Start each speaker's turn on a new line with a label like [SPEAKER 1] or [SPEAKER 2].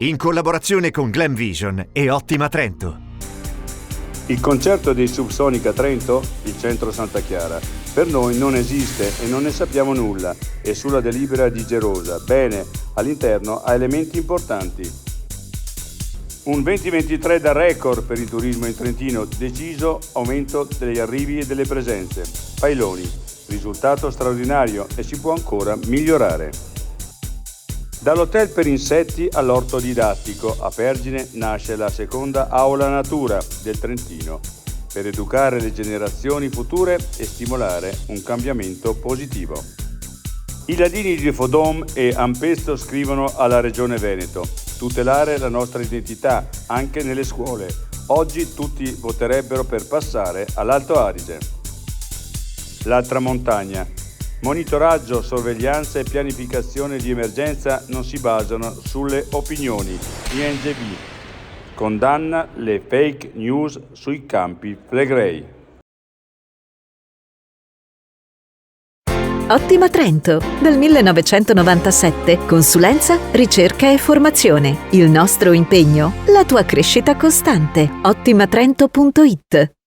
[SPEAKER 1] in collaborazione con Glam Vision e Ottima Trento.
[SPEAKER 2] Il concerto dei Subsonica Trento, il centro Santa Chiara, per noi non esiste e non ne sappiamo nulla, è sulla delibera di Gerosa. Bene, all'interno ha elementi importanti. Un 2023 da record per il turismo in Trentino, deciso aumento degli arrivi e delle presenze. Pailoni, risultato straordinario e si può ancora migliorare. Dall'hotel per insetti all'orto didattico, a Pergine nasce la seconda Aula Natura del Trentino, per educare le generazioni future e stimolare un cambiamento positivo. I ladini di Fodom e Ampesto scrivono alla Regione Veneto: tutelare la nostra identità anche nelle scuole. Oggi tutti voterebbero per passare all'Alto Adige. L'altra montagna. Monitoraggio, sorveglianza e pianificazione di emergenza non si basano sulle opinioni. INGB condanna le fake news sui Campi Flegrei.
[SPEAKER 3] Ottima Trento, dal 1997, consulenza, ricerca e formazione. Il nostro impegno, la tua crescita costante. Ottimatrento.it